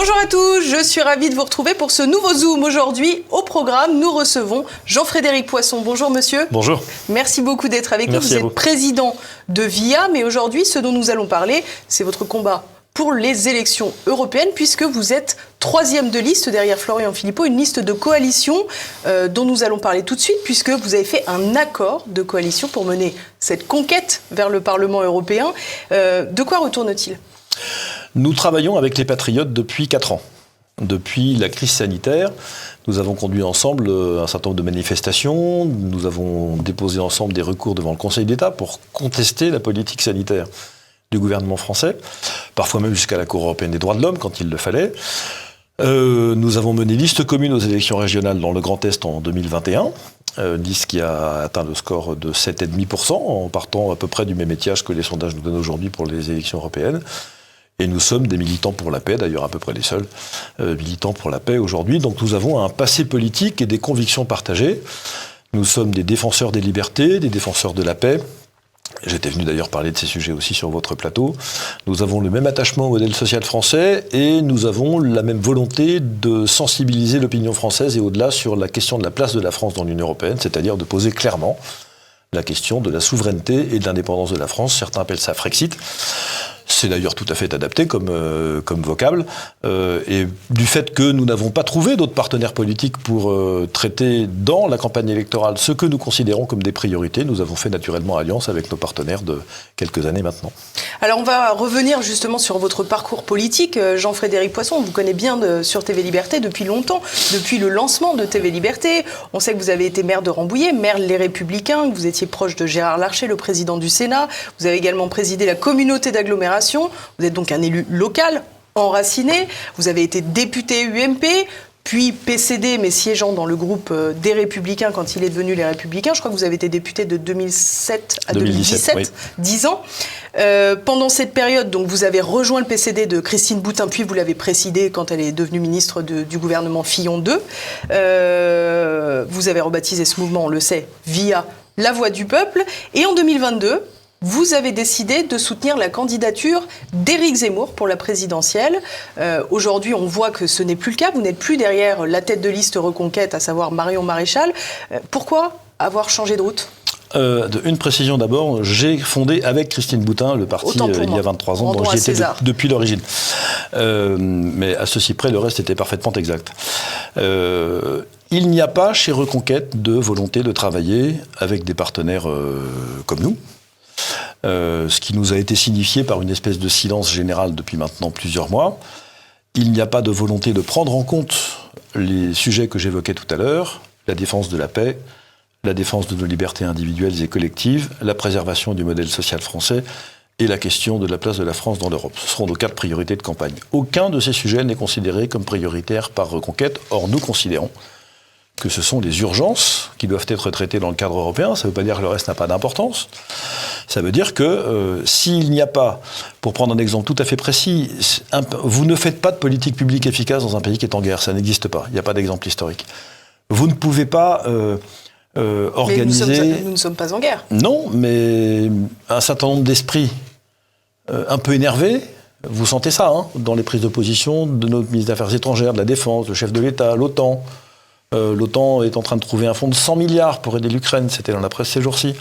Bonjour à tous, je suis ravie de vous retrouver pour ce nouveau Zoom. Aujourd'hui, au programme, nous recevons Jean-Frédéric Poisson. Bonjour monsieur. Bonjour. Merci beaucoup d'être avec nous. Vous êtes président de VIA, mais aujourd'hui, ce dont nous allons parler, c'est votre combat pour les élections européennes, puisque vous êtes troisième de liste derrière Florian Philippot, une liste de coalition dont nous allons parler tout de suite, puisque vous avez fait un accord de coalition pour mener cette conquête vers le Parlement européen. De quoi retourne-t-il ? Nous travaillons avec les Patriotes depuis 4 ans. Depuis la crise sanitaire, nous avons conduit ensemble un certain nombre de manifestations, nous avons déposé ensemble des recours devant le Conseil d'État pour contester la politique sanitaire du gouvernement français, parfois même jusqu'à la Cour européenne des droits de l'homme quand il le fallait. Nous avons mené liste commune aux élections régionales dans le Grand Est en 2021, liste qui a atteint le score de 7,5% en partant à peu près du même étiage que les sondages nous donnent aujourd'hui pour les élections européennes. Et nous sommes des militants pour la paix, d'ailleurs à peu près les seuls militants pour la paix aujourd'hui. Donc nous avons un passé politique et des convictions partagées. Nous sommes des défenseurs des libertés, des défenseurs de la paix. J'étais venu d'ailleurs parler de ces sujets aussi sur votre plateau. Nous avons le même attachement au modèle social français et nous avons la même volonté de sensibiliser l'opinion française et au-delà sur la question de la place de la France dans l'Union européenne, c'est-à-dire de poser clairement la question de la souveraineté et de l'indépendance de la France. Certains appellent ça Frexit. C'est d'ailleurs tout à fait adapté comme vocable. Et du fait que nous n'avons pas trouvé d'autres partenaires politiques pour traiter dans la campagne électorale ce que nous considérons comme des priorités, nous avons fait naturellement alliance avec nos partenaires de quelques années maintenant. Alors on va revenir justement sur votre parcours politique. Jean-Frédéric Poisson, on vous connaît bien sur TV Liberté depuis longtemps, depuis le lancement de TV Liberté. On sait que vous avez été maire de Rambouillet, maire Les Républicains, que vous étiez proche de Gérard Larcher, le président du Sénat. Vous avez également présidé la communauté d'agglomération. Vous êtes donc un élu local, enraciné. Vous avez été député UMP, puis PCD, mais siégeant dans le groupe des Républicains quand il est devenu les Républicains. Je crois que vous avez été député de 2007 à 2017, oui. 10 ans. Pendant cette période, donc, vous avez rejoint le PCD de Christine Boutin, puis vous l'avez précédé quand elle est devenue ministre du gouvernement Fillon II. Vous avez rebaptisé ce mouvement, on le sait, VIA, la voix du peuple. Et en 2022... vous avez décidé de soutenir la candidature d'Éric Zemmour pour la présidentielle. Aujourd'hui, on voit que ce n'est plus le cas. Vous n'êtes plus derrière la tête de liste Reconquête, à savoir Marion Maréchal. Pourquoi avoir changé de route ? Une précision d'abord, j'ai fondé avec Christine Boutin le parti il y a 23 ans, donc j'y étais depuis l'origine. Mais à ceci près, le reste était parfaitement exact. Il n'y a pas chez Reconquête de volonté de travailler avec des partenaires comme nous. Ce qui nous a été signifié par une espèce de silence général depuis maintenant plusieurs mois. Il n'y a pas de volonté de prendre en compte les sujets que j'évoquais tout à l'heure, la défense de la paix, la défense de nos libertés individuelles et collectives, la préservation du modèle social français et la question de la place de la France dans l'Europe. Ce seront nos 4 priorités de campagne. Aucun de ces sujets n'est considéré comme prioritaire par Reconquête. Or, nous considérons que ce sont les urgences qui doivent être traitées dans le cadre européen. Ça ne veut pas dire que le reste n'a pas d'importance. Ça veut dire que s'il n'y a pas, pour prendre un exemple tout à fait précis, vous ne faites pas de politique publique efficace dans un pays qui est en guerre. Ça n'existe pas. Il n'y a pas d'exemple historique. Vous ne pouvez pas organiser... Mais nous ne sommes pas en guerre. Non, mais un certain nombre d'esprits un peu énervés, vous sentez ça, hein, dans les prises de position de notre ministre des Affaires étrangères, de la Défense, le chef de l'État, l'OTAN. L'OTAN est en train de trouver un fonds de 100 milliards pour aider l'Ukraine, c'était dans la presse ces jours-ci.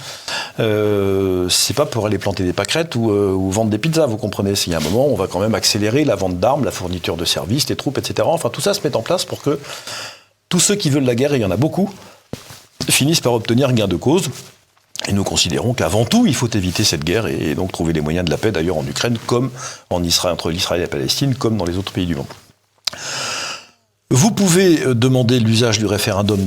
C'est pas pour aller planter des pâquerettes ou vendre des pizzas, vous comprenez. S'il y a un moment, on va quand même accélérer la vente d'armes, la fourniture de services, les troupes, etc. Enfin, tout ça se met en place pour que tous ceux qui veulent la guerre, et il y en a beaucoup, finissent par obtenir gain de cause. Et nous considérons qu'avant tout, il faut éviter cette guerre et donc trouver les moyens de la paix, d'ailleurs en Ukraine, comme en Israël, entre l'Israël et la Palestine, comme dans les autres pays du monde. Vous pouvez demander l'usage du référendum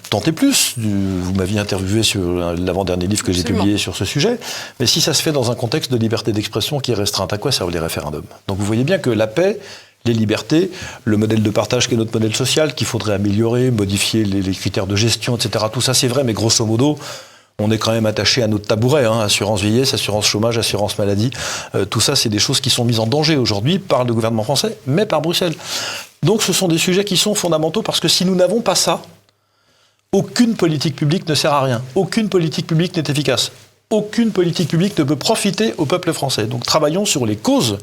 tant et plus. Vous m'aviez interviewé sur l'avant-dernier livre que j'ai publié sur ce sujet. Mais si ça se fait dans un contexte de liberté d'expression qui est restreinte, à quoi servent les référendums ? Donc vous voyez bien que la paix, les libertés, le modèle de partage qui est notre modèle social, qu'il faudrait améliorer, modifier les critères de gestion, etc. Tout ça c'est vrai, mais grosso modo, on est quand même attaché à notre tabouret, hein, assurance vieillesse, assurance chômage, assurance maladie. Tout ça, c'est des choses qui sont mises en danger aujourd'hui par le gouvernement français, mais par Bruxelles. Donc ce sont des sujets qui sont fondamentaux parce que si nous n'avons pas ça, aucune politique publique ne sert à rien. Aucune politique publique n'est efficace. Aucune politique publique ne peut profiter au peuple français. Donc travaillons sur les causes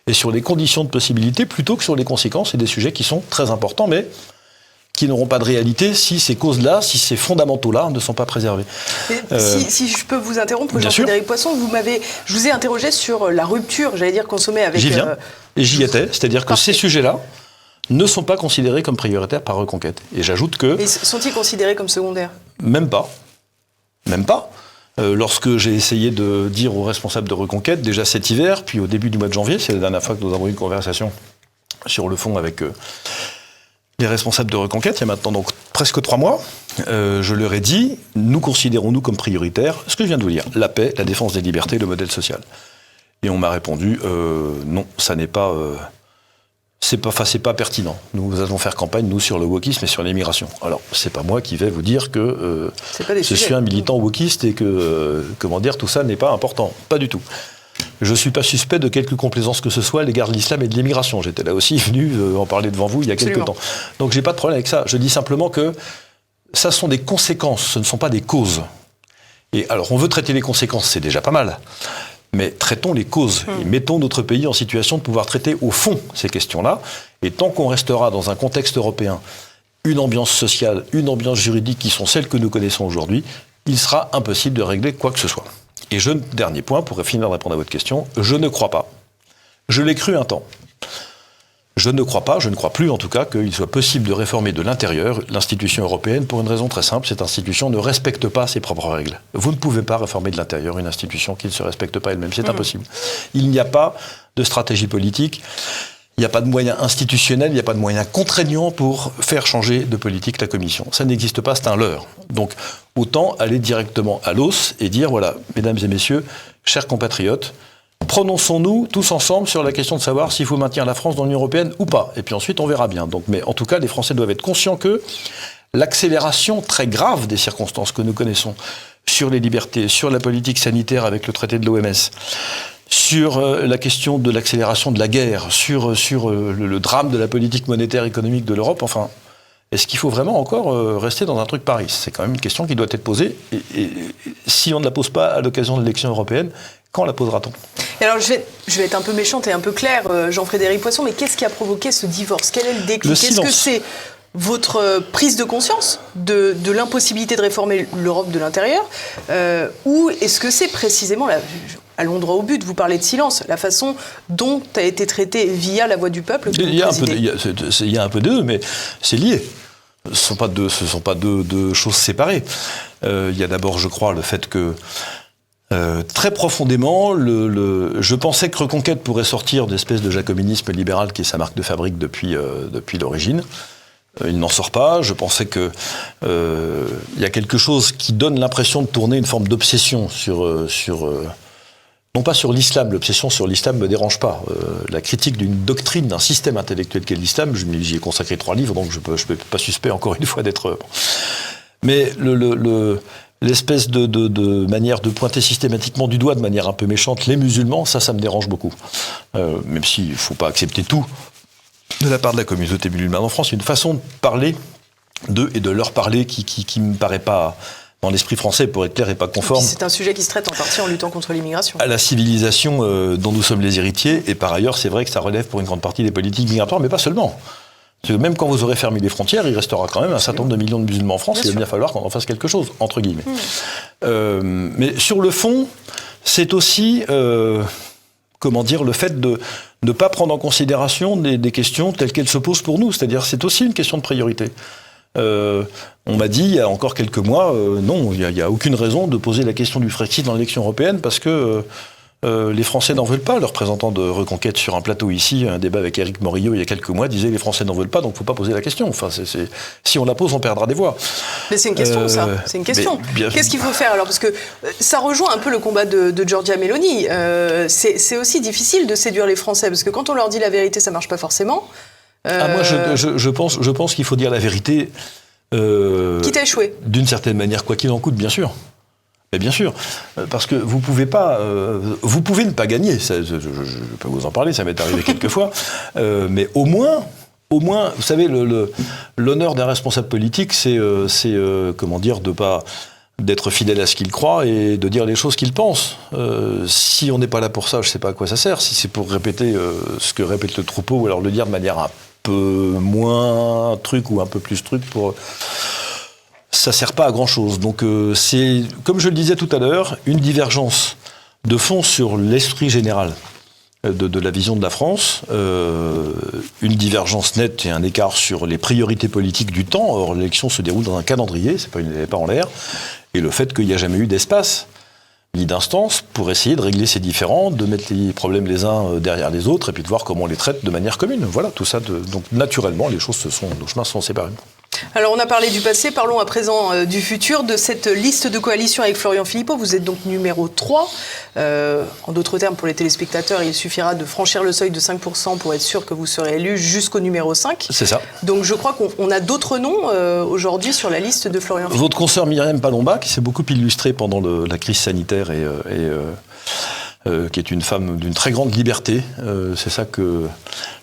et sur les conditions de possibilité plutôt que sur les conséquences et des sujets qui sont très importants, mais qui n'auront pas de réalité si ces causes-là, si ces fondamentaux-là ne sont pas préservés. Si je peux vous interrompre, Jean-Frédéric Poisson, je vous ai interrogé sur la rupture, j'allais dire, consommée avec... J'y viens, et j'y étais, c'est-à-dire que ces sujets-là ne sont pas considérés comme prioritaires par Reconquête. Et j'ajoute que... Mais sont-ils considérés comme secondaires ? Même pas. Même pas. Lorsque j'ai essayé de dire aux responsables de Reconquête, déjà cet hiver, puis au début du mois de janvier, c'est la dernière fois que nous avons eu une conversation sur le fond avec les responsables de Reconquête, il y a maintenant donc presque 3 mois, je leur ai dit, nous considérons-nous comme prioritaires, ce que je viens de vous dire, la paix, la défense des libertés, le modèle social. Et on m'a répondu, non, ça n'est pas... c'est pas pertinent. Nous allons faire campagne, nous, sur le wokisme et sur l'immigration. Alors, c'est pas moi qui vais vous dire que je suis un militant wokiste et que, tout ça n'est pas important. Pas du tout. Je suis pas suspect de quelque complaisance que ce soit à l'égard de l'islam et de l'immigration. J'étais là aussi venu en parler devant vous il y a quelques temps. Donc, j'ai pas de problème avec ça. Je dis simplement que ça sont des conséquences, ce ne sont pas des causes. Et alors, on veut traiter les conséquences, c'est déjà pas mal. Mais traitons les causes et mettons notre pays en situation de pouvoir traiter au fond ces questions-là. Et tant qu'on restera dans un contexte européen, une ambiance sociale, une ambiance juridique qui sont celles que nous connaissons aujourd'hui, il sera impossible de régler quoi que ce soit. Et dernier point, pour finir de répondre à votre question, je ne crois pas. Je l'ai cru un temps. Je ne crois plus en tout cas, qu'il soit possible de réformer de l'intérieur l'institution européenne pour une raison très simple, cette institution ne respecte pas ses propres règles. Vous ne pouvez pas réformer de l'intérieur une institution qui ne se respecte pas elle-même, c'est impossible. Il n'y a pas de stratégie politique, il n'y a pas de moyens institutionnels, il n'y a pas de moyens contraignants pour faire changer de politique la Commission. Ça n'existe pas, c'est un leurre. Donc autant aller directement à l'os et dire, voilà, mesdames et messieurs, chers compatriotes, prononçons-nous tous ensemble sur la question de savoir s'il faut maintenir la France dans l'Union européenne ou pas. Et puis ensuite, on verra bien. Donc, mais en tout cas, les Français doivent être conscients que l'accélération très grave des circonstances que nous connaissons sur les libertés, sur la politique sanitaire avec le traité de l'OMS, sur la question de l'accélération de la guerre, sur le drame de la politique monétaire économique de l'Europe, enfin, est-ce qu'il faut vraiment encore rester dans un truc Paris ? C'est quand même une question qui doit être posée. Et si on ne la pose pas à l'occasion de l'élection européenne, quand la posera-t-on ? Alors, je vais être un peu méchante et un peu claire, Jean-Frédéric Poisson, mais qu'est-ce qui a provoqué ce divorce ? Quel est le déclic ? Est-ce que c'est votre prise de conscience de l'impossibilité de réformer l'Europe de l'intérieur ou est-ce que c'est précisément, allons droit au but, vous parlez de silence, la façon dont a été traité via la voix du peuple que vous présidez ? Il y a un peu d'eux, mais c'est lié. Ce ne sont pas deux choses séparées. Il y a d'abord, je crois, le fait que très profondément, je pensais que Reconquête pourrait sortir d'espèce de jacobinisme libéral qui est sa marque de fabrique depuis l'origine. Il n'en sort pas. Je pensais que y a quelque chose qui donne l'impression de tourner une forme d'obsession non pas sur l'islam. L'obsession sur l'islam me dérange pas. La critique d'une doctrine, d'un système intellectuel qu'est l'islam, j'y ai consacré 3 livres, donc je peux pas suspect encore une fois d'être. Mais l'espèce de manière de pointer systématiquement du doigt de manière un peu méchante les musulmans, ça me dérange beaucoup. Même s'il ne faut pas accepter tout de la part de la communauté musulmane en France, il y a une façon de parler d'eux et de leur parler qui me paraît pas, dans l'esprit français, pour être clair, et pas conforme. C'est un sujet qui se traite en partie en luttant contre l'immigration. À la civilisation dont nous sommes les héritiers, et par ailleurs, c'est vrai que ça relève pour une grande partie des politiques migratoires, mais pas seulement. Parce que même quand vous aurez fermé les frontières, il restera quand même un certain nombre de millions de musulmans en France, il va bien falloir qu'on en fasse quelque chose, entre guillemets. Mais sur le fond, c'est aussi, le fait de ne pas prendre en considération des questions telles qu'elles se posent pour nous. C'est-à-dire, c'est aussi une question de priorité. On m'a dit, il y a encore quelques mois, non, il n'y a aucune raison de poser la question du Frexit dans l'élection européenne parce que les Français n'en veulent pas. Le représentant de Reconquête sur un plateau ici, un débat avec Éric Morillo il y a quelques mois, disait les Français n'en veulent pas, donc il ne faut pas poser la question. Enfin, si on la pose, on perdra des voix. Mais c'est une question, ça. C'est une question. Qu'est-ce qu'il faut faire alors ? Parce que ça rejoint un peu le combat de Giorgia Meloni. C'est aussi difficile de séduire les Français, parce que quand on leur dit la vérité, ça ne marche pas forcément. Moi, je pense qu'il faut dire la vérité. Quitte à échouer. D'une certaine manière, quoi qu'il en coûte, bien sûr. Mais bien sûr, parce que vous pouvez ne pas gagner. Je peux vous en parler, ça m'est arrivé quelques fois. Mais au moins, vous savez, l'honneur d'un responsable politique, c'est de pas d'être fidèle à ce qu'il croit et de dire les choses qu'il pense. Si on n'est pas là pour ça, je ne sais pas à quoi ça sert. Si c'est pour répéter ce que répète le troupeau, ou alors le dire de manière un peu moins truc ou un peu plus truc, ça ne sert pas à grand-chose. Donc c'est, comme je le disais tout à l'heure, une divergence de fond sur l'esprit général de la vision de la France, une divergence nette et un écart sur les priorités politiques du temps. Or, l'élection se déroule dans un calendrier, elle n'est pas en l'air, et le fait qu'il n'y a jamais eu d'espace ni d'instance pour essayer de régler ces différends, de mettre les problèmes les uns derrière les autres, et puis de voir comment on les traite de manière commune. Voilà, tout ça. Donc, naturellement, nos chemins se sont séparés. Alors, on a parlé du passé, parlons à présent du futur, de cette liste de coalition avec Florian Philippot. Vous êtes donc numéro 3. En d'autres termes, pour les téléspectateurs, il suffira de franchir le seuil de 5% pour être sûr que vous serez élu jusqu'au numéro 5. C'est ça. Donc, je crois qu'on a d'autres noms aujourd'hui sur la liste de Florian Philippot. Votre consoeur Myriam Palomba, qui s'est beaucoup illustrée pendant la crise sanitaire qui est une femme d'une très grande liberté. C'est ça que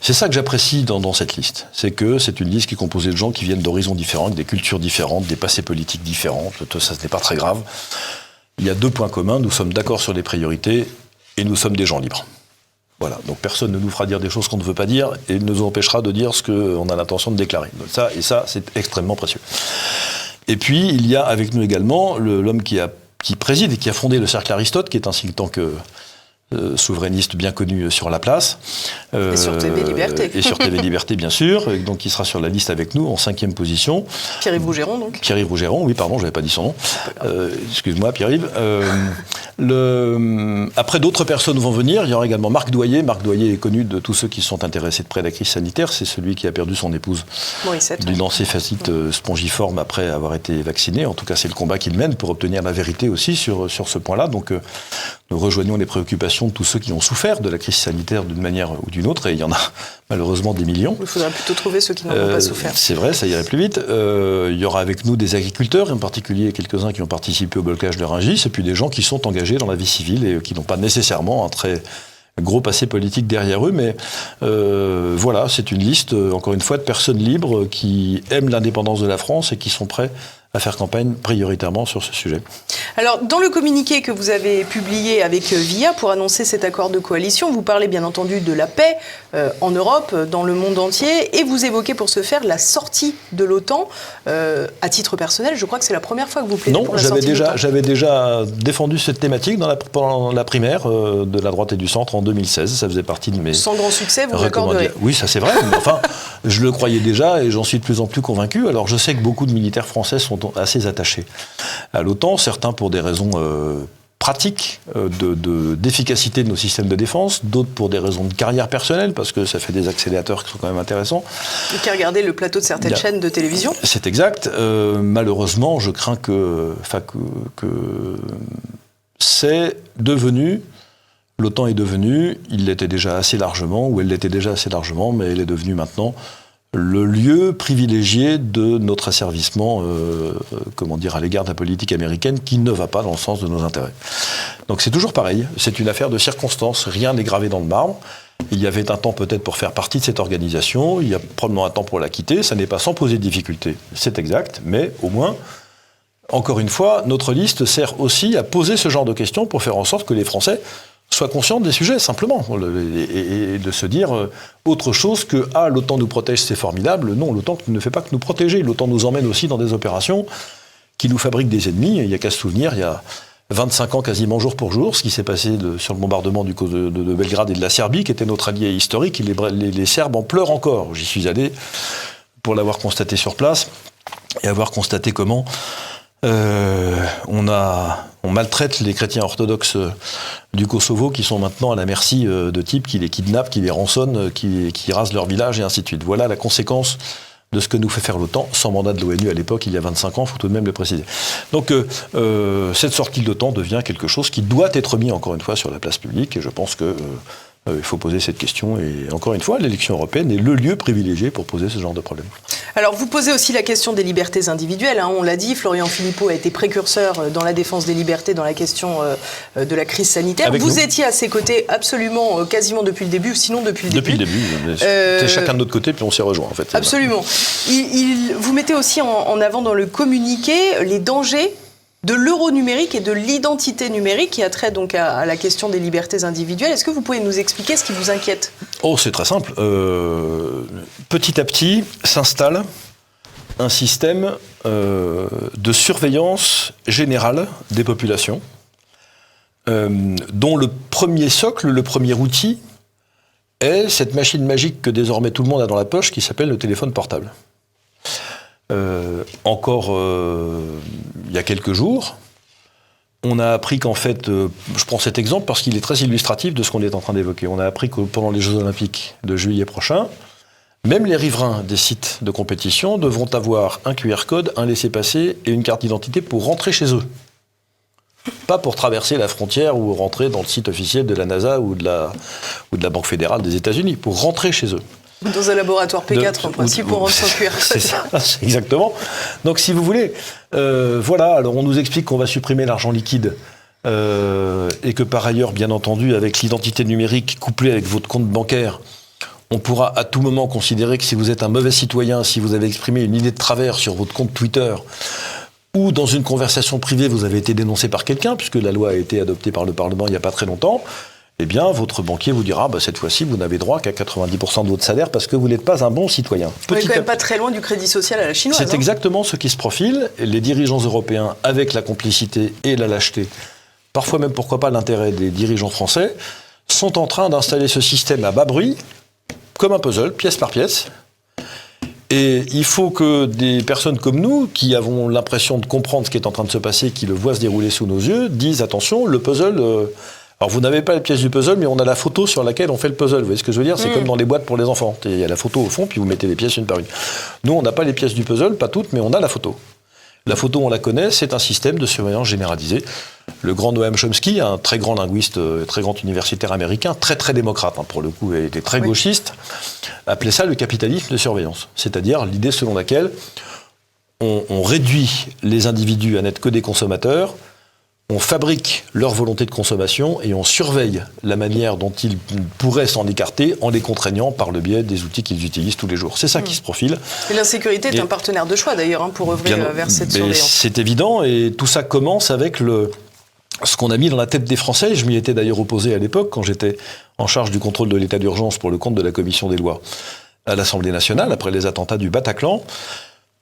j'apprécie dans cette liste. C'est que c'est une liste qui est composée de gens qui viennent d'horizons différents, avec des cultures différentes, des passés politiques différents. Ça, ce n'est pas très grave. Il y a 2 points communs. Nous sommes d'accord sur les priorités et nous sommes des gens libres. Voilà. Donc personne ne nous fera dire des choses qu'on ne veut pas dire et nous empêchera de dire ce qu'on a l'intention de déclarer. Ça, c'est extrêmement précieux. Et puis, il y a avec nous également l'homme qui préside et qui a fondé le Cercle Aristote, qui est un think tank souverainiste bien connu sur la place. Et sur TV Liberté. Et sur TV Liberté, bien sûr. Donc, il sera sur la liste avec nous, en 5e position. Pierre-Yves Rougeron, donc. Pierre-Yves Rougeron, oui, pardon, je n'avais pas dit son nom. Excuse-moi, Pierre-Yves. Après, d'autres personnes vont venir. Il y aura également Marc Doyer. Marc Doyer est connu de tous ceux qui sont intéressés de près à la crise sanitaire. C'est celui qui a perdu son épouse d'une encéphalite spongiforme après avoir été vacciné. En tout cas, c'est le combat qu'il mène pour obtenir la vérité aussi sur ce point-là. Donc, nous rejoignons les préoccupations de tous ceux qui ont souffert de la crise sanitaire d'une manière ou d'une autre, et il y en a malheureusement des millions. Il faudrait plutôt trouver ceux qui n'en ont pas souffert. C'est vrai, ça irait plus vite. Il y aura avec nous des agriculteurs, en particulier quelques-uns qui ont participé au blocage de Rungis, et puis des gens qui sont engagés dans la vie civile et qui n'ont pas nécessairement un très gros passé politique derrière eux, mais voilà, c'est une liste, encore une fois, de personnes libres qui aiment l'indépendance de la France et qui sont prêts à faire campagne prioritairement sur ce sujet. Alors, dans le communiqué que vous avez publié avec VIA pour annoncer cet accord de coalition, vous parlez bien entendu de la paix en Europe, dans le monde entier, et vous évoquez pour ce faire la sortie de l'OTAN. À titre personnel, je crois que c'est la première fois que vous plaidez pour la sortie de l'OTAN. J'avais déjà défendu cette thématique pendant la primaire de la droite et du centre en 2016. Ça faisait partie de mes... Sans grand succès, vous l'accorderez. Oui, ça c'est vrai, mais enfin, je le croyais déjà et j'en suis de plus en plus convaincu. Alors, je sais que beaucoup de militaires français sont assez attachés à l'OTAN, certains pour des raisons pratiques d'efficacité de nos systèmes de défense, d'autres pour des raisons de carrière personnelle, parce que ça fait des accélérateurs qui sont quand même intéressants. Et qui a regardé le plateau de certaines chaînes de télévision. C'est exact. Malheureusement, je crains que c'est devenu... L'OTAN est devenue, il l'était déjà assez largement, ou elle l'était déjà assez largement, mais elle est devenue maintenant le lieu privilégié de notre asservissement à l'égard de la politique américaine qui ne va pas dans le sens de nos intérêts. Donc c'est toujours pareil, c'est une affaire de circonstances, rien n'est gravé dans le marbre. Il y avait un temps peut-être pour faire partie de cette organisation, il y a probablement un temps pour la quitter, ça n'est pas sans poser de difficultés, c'est exact, mais au moins, encore une fois, notre liste sert aussi à poser ce genre de questions pour faire en sorte que les Français soient conscients des sujets, simplement, et de se dire autre chose que « Ah, l'OTAN nous protège, c'est formidable ». Non, l'OTAN ne fait pas que nous protéger. L'OTAN nous emmène aussi dans des opérations qui nous fabriquent des ennemis. Il n'y a qu'à se souvenir, il y a 25 ans, quasiment jour pour jour, ce qui s'est passé sur le bombardement de Belgrade et de la Serbie, qui était notre allié historique, et les Serbes en pleurent encore. J'y suis allé pour l'avoir constaté sur place et avoir constaté comment... on maltraite les chrétiens orthodoxes du Kosovo qui sont maintenant à la merci de types qui les kidnappent, qui les rançonnent, qui rasent leur village et ainsi de suite. Voilà la conséquence de ce que nous fait faire l'OTAN, sans mandat de l'ONU à l'époque, il y a 25 ans, il faut tout de même le préciser. Donc cette sortie de l'OTAN devient quelque chose qui doit être mis encore une fois sur la place publique, et je pense que il faut poser cette question, et encore une fois, l'élection européenne est le lieu privilégié pour poser ce genre de problème. Alors, vous posez aussi la question des libertés individuelles, on l'a dit, Florian Philippot a été précurseur dans la défense des libertés, dans la question de la crise sanitaire. Vous étiez à ses côtés absolument, quasiment depuis le début, sinon depuis le début. Depuis le début, c'est chacun de notre côté, puis on s'y rejoint en fait. Absolument. Vous mettez aussi en avant dans le communiqué les dangers de l'euro numérique et de l'identité numérique qui a trait donc à la question des libertés individuelles. Est-ce que vous pouvez nous expliquer ce qui vous inquiète ? Oh, c'est très simple. Petit à petit s'installe un système de surveillance générale des populations, dont le premier socle, le premier outil, est cette machine magique que désormais tout le monde a dans la poche, qui s'appelle le téléphone portable. Encore il y a quelques jours, on a appris qu'en fait, je prends cet exemple parce qu'il est très illustratif de ce qu'on est en train d'évoquer. On a appris que pendant les Jeux Olympiques de juillet prochain, même les riverains des sites de compétition devront avoir un QR code, un laissez-passer et une carte d'identité pour rentrer chez eux. Pas pour traverser la frontière ou rentrer dans le site officiel de la NASA ou de la Banque fédérale des États-Unis, pour rentrer chez eux. Dans un laboratoire P4, en principe, pour rendre son QR code. C'est ça, exactement. Donc, si vous voulez, voilà, alors on nous explique qu'on va supprimer l'argent liquide et que par ailleurs, bien entendu, avec l'identité numérique couplée avec votre compte bancaire, on pourra à tout moment considérer que si vous êtes un mauvais citoyen, si vous avez exprimé une idée de travers sur votre compte Twitter, ou dans une conversation privée, vous avez été dénoncé par quelqu'un, puisque la loi a été adoptée par le Parlement il n'y a pas très longtemps, eh bien, votre banquier vous dira, cette fois-ci, vous n'avez droit qu'à 90% de votre salaire parce que vous n'êtes pas un bon citoyen. On n'est quand même pas très loin du crédit social à la chinoise. C'est exactement ce qui se profile. Les dirigeants européens, avec la complicité et la lâcheté, parfois même, pourquoi pas, l'intérêt des dirigeants français, sont en train d'installer ce système à bas bruit, comme un puzzle, pièce par pièce. Et il faut que des personnes comme nous, qui avons l'impression de comprendre ce qui est en train de se passer, qui le voient se dérouler sous nos yeux, disent attention, le puzzle. Alors vous n'avez pas les pièces du puzzle, mais on a la photo sur laquelle on fait le puzzle. Vous voyez ce que je veux dire ? C'est comme dans les boîtes pour les enfants. Il y a la photo au fond, puis vous mettez les pièces une par une. Nous, on n'a pas les pièces du puzzle, pas toutes, mais on a la photo. La photo, on la connaît, c'est un système de surveillance généralisée. Le grand Noam Chomsky, un très grand linguiste, très grand universitaire américain, très très démocrate, pour le coup, et était très gauchiste, appelait ça le capitalisme de surveillance. C'est-à-dire l'idée selon laquelle on réduit les individus à n'être que des consommateurs, on fabrique leur volonté de consommation et on surveille la manière dont ils pourraient s'en écarter en les contraignant par le biais des outils qu'ils utilisent tous les jours. C'est ça qui se profile. Et l'insécurité est un partenaire de choix d'ailleurs pour œuvrer vers cette surveillance. C'est évident et tout ça commence avec ce qu'on a mis dans la tête des Français. Je m'y étais d'ailleurs opposé à l'époque quand j'étais en charge du contrôle de l'état d'urgence pour le compte de la commission des lois à l'Assemblée nationale après les attentats du Bataclan.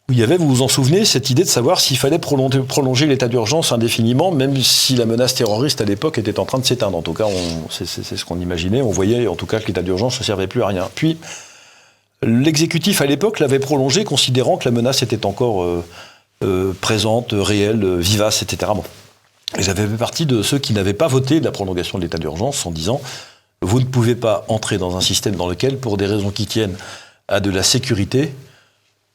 Où il y avait, vous vous en souvenez, cette idée de savoir s'il fallait prolonger l'état d'urgence indéfiniment, même si la menace terroriste à l'époque était en train de s'éteindre. En tout cas, c'est ce qu'on imaginait. On voyait en tout cas que l'état d'urgence ne servait plus à rien. Puis, l'exécutif à l'époque l'avait prolongé, considérant que la menace était encore présente, réelle, vivace, etc. Bon. Et j'avais fait partie de ceux qui n'avaient pas voté de la prolongation de l'état d'urgence en disant « Vous ne pouvez pas entrer dans un système dans lequel, pour des raisons qui tiennent à de la sécurité,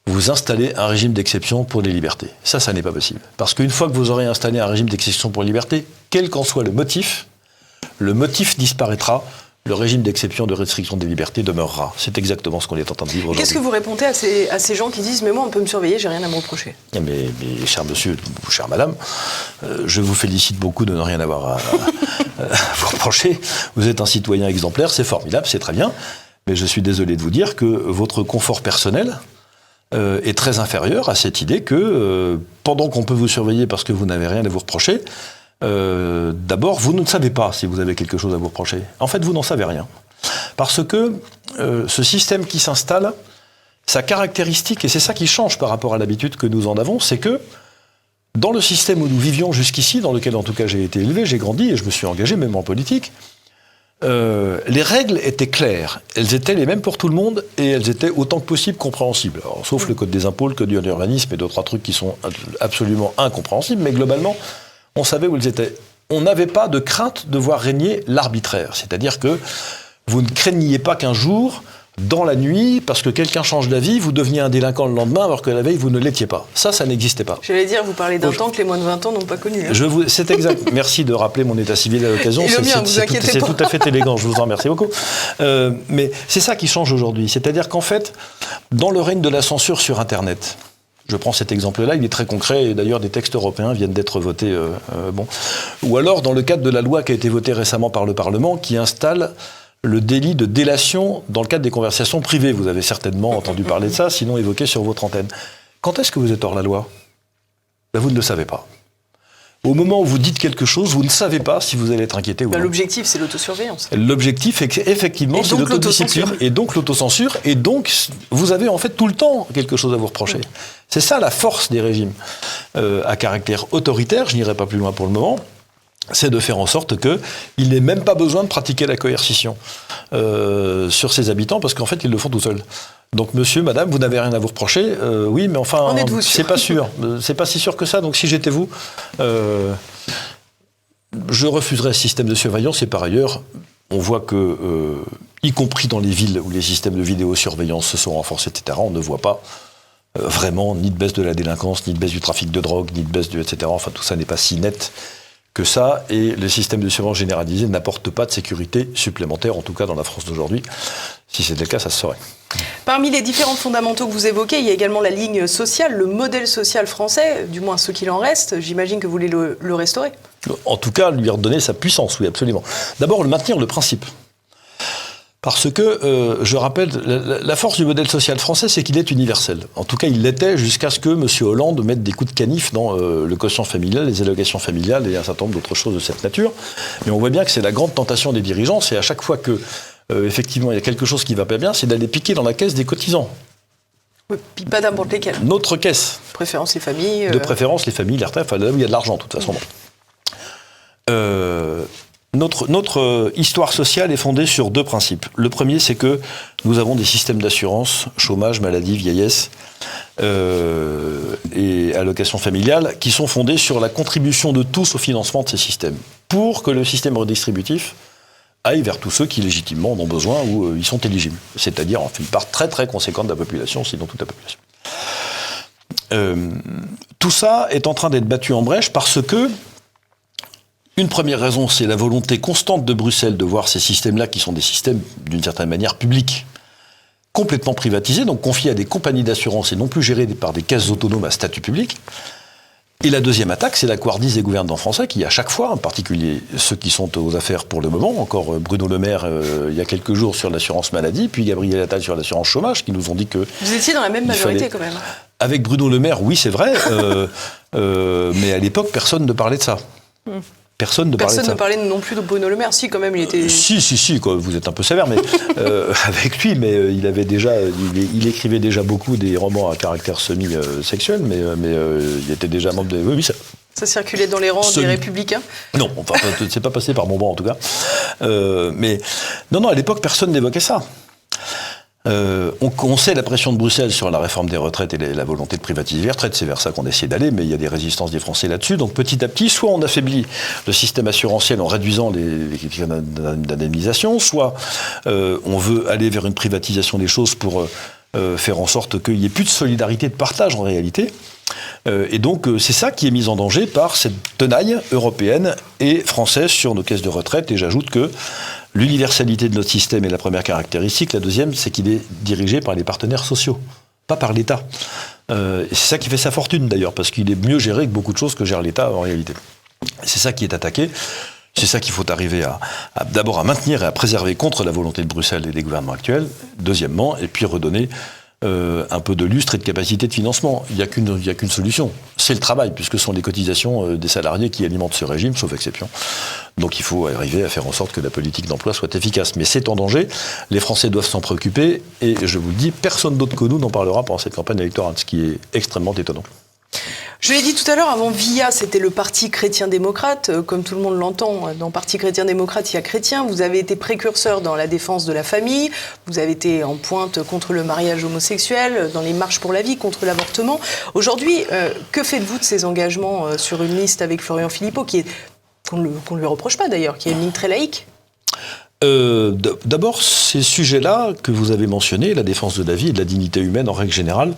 vous installez un régime d'exception pour les libertés. » Ça n'est pas possible. Parce qu'une fois que vous aurez installé un régime d'exception pour les libertés, quel qu'en soit le motif disparaîtra, le régime d'exception de restriction des libertés demeurera. C'est exactement ce qu'on est en train de vivre aujourd'hui. Qu'est-ce que vous répondez à ces gens qui disent « Mais moi, on peut me surveiller, j'ai rien à me reprocher ». Mais cher monsieur, chère madame, je vous félicite beaucoup de ne rien avoir à vous reprocher. Vous êtes un citoyen exemplaire, c'est formidable, c'est très bien. Mais je suis désolé de vous dire que votre confort personnel est très inférieur à cette idée que pendant qu'on peut vous surveiller parce que vous n'avez rien à vous reprocher, d'abord, vous ne savez pas si vous avez quelque chose à vous reprocher. En fait, vous n'en savez rien. Parce que ce système qui s'installe, sa caractéristique, et c'est ça qui change par rapport à l'habitude que nous en avons, c'est que dans le système où nous vivions jusqu'ici, dans lequel en tout cas j'ai été élevé, j'ai grandi et je me suis engagé même en politique, les règles étaient claires. Elles étaient les mêmes pour tout le monde et elles étaient autant que possible compréhensibles. Alors, sauf le code des impôts, le code de l'urbanisme et d'autres trucs qui sont absolument incompréhensibles, mais globalement, on savait où elles étaient. On n'avait pas de crainte de voir régner l'arbitraire. C'est-à-dire que vous ne craigniez pas qu'un jour, dans la nuit, parce que quelqu'un change d'avis, vous deveniez un délinquant le lendemain alors que la veille, vous ne l'étiez pas. Ça n'existait pas. J'allais dire, vous parlez d'un temps que les moins de 20 ans n'ont pas connu. C'est exact. Merci de rappeler mon état civil à l'occasion. C'est tout à fait élégant, je vous en remercie beaucoup. Mais c'est ça qui change aujourd'hui. C'est-à-dire qu'en fait, dans le règne de la censure sur Internet, je prends cet exemple-là, il est très concret, et d'ailleurs des textes européens viennent d'être votés. Ou alors dans le cadre de la loi qui a été votée récemment par le Parlement, qui installe le délit de délation dans le cadre des conversations privées. Vous avez certainement entendu parler de ça, sinon évoqué sur votre antenne. Quand est-ce que vous êtes hors la loi ? Vous ne le savez pas. Au moment où vous dites quelque chose, vous ne savez pas si vous allez être inquiété ou non. L'objectif, c'est l'autosurveillance. L'objectif, effectivement, c'est l'autodiscipline. Et donc l'autocensure. Et donc, vous avez en fait tout le temps quelque chose à vous reprocher. C'est ça la force des régimes à caractère autoritaire, je n'irai pas plus loin pour le moment, c'est de faire en sorte qu'il n'ait même pas besoin de pratiquer la coercition sur ses habitants, parce qu'en fait, ils le font tout seuls. Donc, monsieur, madame, vous n'avez rien à vous reprocher. Oui, mais enfin, c'est pas sûr. C'est pas si sûr que ça. Donc, si j'étais vous, je refuserais ce système de surveillance. Et par ailleurs, on voit que, y compris dans les villes où les systèmes de vidéosurveillance se sont renforcés, etc., on ne voit pas vraiment ni de baisse de la délinquance, ni de baisse du trafic de drogue, ni de baisse du etc. Enfin, tout ça n'est pas si net que ça, et le système de surveillance généralisé n'apporte pas de sécurité supplémentaire, en tout cas dans la France d'aujourd'hui. Si c'était le cas, ça se saurait. Parmi les différents fondamentaux que vous évoquez, il y a également la ligne sociale, le modèle social français, du moins ce qu'il en reste. J'imagine que vous voulez le restaurer. En tout cas, lui redonner sa puissance, oui, absolument. D'abord, le maintenir le principe. Parce que, je rappelle, la force du modèle social français, c'est qu'il est universel. En tout cas, il l'était jusqu'à ce que M. Hollande mette des coups de canif dans le quotient familial, les allocations familiales et un certain nombre d'autres choses de cette nature. Mais on voit bien que c'est la grande tentation des dirigeants, c'est à chaque fois que, effectivement, il y a quelque chose qui ne va pas bien, c'est d'aller piquer dans la caisse des cotisants. Oui, puis pas n'importe lesquels. Notre caisse. De préférence les familles. De préférence les familles, les retraites, enfin là où il y a de l'argent, de toute façon. Notre histoire sociale est fondée sur deux principes. Le premier, c'est que nous avons des systèmes d'assurance, chômage, maladie, vieillesse et allocations familiales, qui sont fondés sur la contribution de tous au financement de ces systèmes, pour que le système redistributif aille vers tous ceux qui légitimement en ont besoin ou ils sont éligibles. C'est-à-dire une part très très conséquente de la population, sinon toute la population. Tout ça est en train d'être battu en brèche parce que une première raison, c'est la volonté constante de Bruxelles de voir ces systèmes-là, qui sont des systèmes, d'une certaine manière, publics, complètement privatisés, donc confiés à des compagnies d'assurance et non plus gérés par des caisses autonomes à statut public. Et la deuxième attaque, c'est la couardise des gouvernants français qui, à chaque fois, en particulier ceux qui sont aux affaires pour le moment, encore Bruno Le Maire il y a quelques jours sur l'assurance maladie, puis Gabriel Attal sur l'assurance chômage, qui nous ont dit que... Vous étiez dans la même majorité quand même. Avec Bruno Le Maire, oui, c'est vrai, mais à l'époque, personne ne parlait de ça. Personne ne parlait non plus de Bruno Le Maire. Si, quand même, il était... Si, quoi, vous êtes un peu sévère, mais avec lui, mais il écrivait déjà beaucoup des romans à caractère semi-sexuel, mais il était déjà membre de... Oui, ça circulait dans les rangs des Républicains? Non, enfin, c'est pas passé par mon banc, en tout cas. Mais non, à l'époque, personne n'évoquait ça. On sait la pression de Bruxelles sur la réforme des retraites et la volonté de privatiser les retraites, c'est vers ça qu'on essaie d'aller, mais il y a des résistances des Français là-dessus. Donc petit à petit, soit on affaiblit le système assurantiel en réduisant les critères d'indemnisation, soit on veut aller vers une privatisation des choses pour faire en sorte qu'il n'y ait plus de solidarité de partage en réalité. Et donc c'est ça qui est mis en danger par cette tenaille européenne et française sur nos caisses de retraite. Et j'ajoute que l'universalité de notre système est la première caractéristique. La deuxième, c'est qu'il est dirigé par les partenaires sociaux, pas par l'État. Et c'est ça qui fait sa fortune d'ailleurs, parce qu'il est mieux géré que beaucoup de choses que gère l'État en réalité. C'est ça qui est attaqué. C'est ça qu'il faut arriver d'abord à maintenir et à préserver contre la volonté de Bruxelles et des gouvernements actuels. Deuxièmement, et puis redonner un peu de lustre et de capacité de financement. Il n'y a qu'une solution, c'est le travail, puisque ce sont les cotisations des salariés qui alimentent ce régime, sauf exception. Donc il faut arriver à faire en sorte que la politique d'emploi soit efficace. Mais c'est en danger, les Français doivent s'en préoccuper, et je vous le dis, personne d'autre que nous n'en parlera pendant cette campagne électorale, ce qui est extrêmement étonnant. Je l'ai dit tout à l'heure, avant VIA, c'était le Parti chrétien-démocrate. Comme tout le monde l'entend, dans le Parti chrétien-démocrate, il y a chrétien. Vous avez été précurseur dans la défense de la famille. Vous avez été en pointe contre le mariage homosexuel, dans les marches pour la vie, contre l'avortement. Aujourd'hui, que faites-vous de ces engagements sur une liste avec Florian Philippot, qu'on ne lui reproche pas d'ailleurs, qui a une ligne très laïque? D'abord, ces sujets-là que vous avez mentionnés, la défense de la vie et de la dignité humaine en règle générale,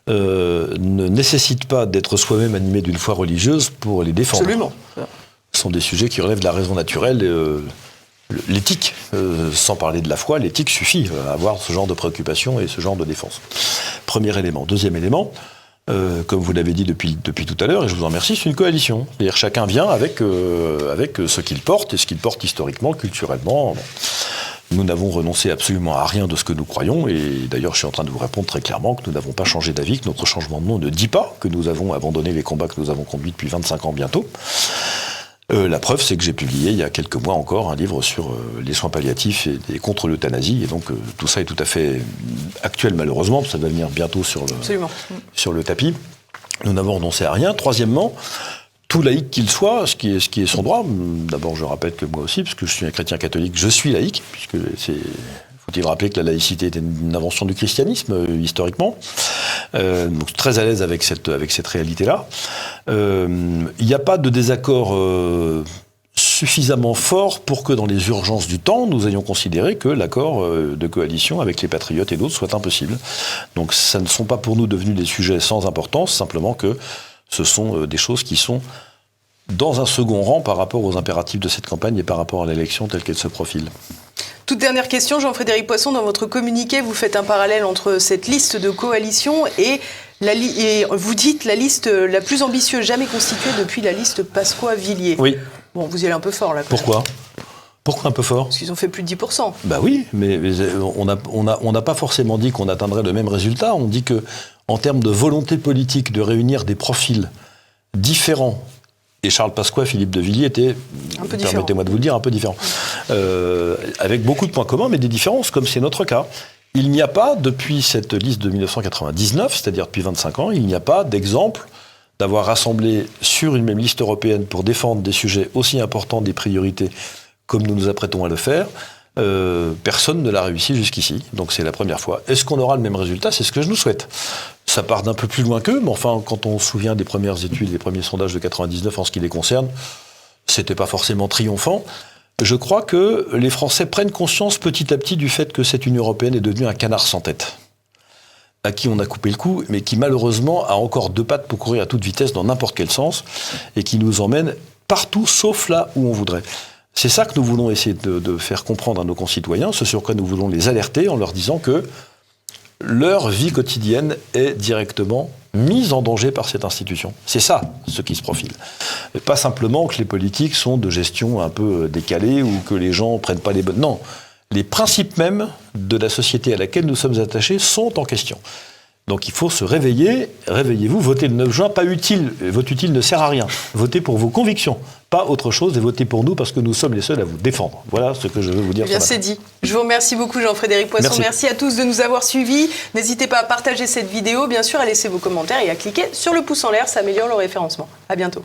ne nécessitent pas d'être soi-même animé d'une foi religieuse pour les défendre. Absolument. Ce sont des sujets qui relèvent de la raison naturelle. L'éthique, sans parler de la foi, l'éthique suffit à avoir ce genre de préoccupation et ce genre de défense. Premier élément. Deuxième élément, comme vous l'avez dit depuis tout à l'heure, et je vous en remercie, c'est une coalition. C'est-à-dire chacun vient avec ce qu'il porte, et ce qu'il porte historiquement, culturellement. Nous n'avons renoncé absolument à rien de ce que nous croyons, et d'ailleurs je suis en train de vous répondre très clairement que nous n'avons pas changé d'avis, que notre changement de nom ne dit pas que nous avons abandonné les combats que nous avons conduits depuis 25 ans bientôt. La preuve, c'est que j'ai publié il y a quelques mois encore un livre sur les soins palliatifs et contre l'euthanasie, et donc tout ça est tout à fait actuel malheureusement, ça va venir bientôt sur le tapis. Nous n'avons renoncé à rien. Troisièmement, tout laïc qu'il soit, ce qui est son droit. D'abord, je rappelle que moi aussi, parce que je suis un chrétien catholique, je suis laïque, puisque faut-il rappeler que la laïcité était une invention du christianisme, historiquement. Donc très à l'aise avec cette réalité-là. Il n'y a pas de désaccord suffisamment fort pour que dans les urgences du temps, nous ayons considéré que l'accord de coalition avec les Patriotes et d'autres soit impossible. Donc ça ne sont pas pour nous devenus des sujets sans importance, simplement que ce sont des choses qui sont dans un second rang par rapport aux impératifs de cette campagne et par rapport à l'élection telle qu'elle se profile. Toute dernière question, Jean-Frédéric Poisson, dans votre communiqué, vous faites un parallèle entre cette liste de coalition et vous dites la liste la plus ambitieuse jamais constituée depuis la liste Pasqua-Villiers. Oui. Bon, vous y allez un peu fort là. Pourquoi ? Pourquoi un peu fort ? Parce qu'ils ont fait plus de 10%. Bah oui, mais on n'a pas forcément dit qu'on atteindrait le même résultat. On dit que, en termes de volonté politique de réunir des profils différents, et Charles Pasqua, Philippe de Villiers étaient, permettez-moi de vous le dire, un peu différents. Avec beaucoup de points communs, mais des différences, comme c'est notre cas. Il n'y a pas, depuis cette liste de 1999, c'est-à-dire depuis 25 ans, il n'y a pas d'exemple d'avoir rassemblé sur une même liste européenne pour défendre des sujets aussi importants, des priorités, comme nous nous apprêtons à le faire. Personne ne l'a réussi jusqu'ici, donc c'est la première fois. Est-ce qu'on aura le même résultat ? C'est ce que je nous souhaite. Ça part d'un peu plus loin qu'eux, mais enfin, quand on se souvient des premières études, des premiers sondages de 99 en ce qui les concerne, c'était pas forcément triomphant. Je crois que les Français prennent conscience petit à petit du fait que cette Union européenne est devenue un canard sans tête, à qui on a coupé le cou, mais qui malheureusement a encore deux pattes pour courir à toute vitesse dans n'importe quel sens, et qui nous emmène partout sauf là où on voudrait. C'est ça que nous voulons essayer de faire comprendre à nos concitoyens, ce sur quoi nous voulons les alerter en leur disant que leur vie quotidienne est directement mise en danger par cette institution. C'est ça, ce qui se profile. Et pas simplement que les politiques sont de gestion un peu décalée ou que les gens ne prennent pas les bonnes... Non, les principes mêmes de la société à laquelle nous sommes attachés sont en question. Donc il faut se réveiller, réveillez-vous, votez le 9 juin, pas utile, vote utile ne sert à rien. Votez pour vos convictions, pas autre chose, et votez pour nous parce que nous sommes les seuls à vous défendre. Voilà ce que je veux vous dire. Bien, c'est dit. Je vous remercie beaucoup Jean-Frédéric Poisson. Merci à tous de nous avoir suivis. N'hésitez pas à partager cette vidéo, bien sûr, à laisser vos commentaires et à cliquer sur le pouce en l'air, ça améliore le référencement. À bientôt.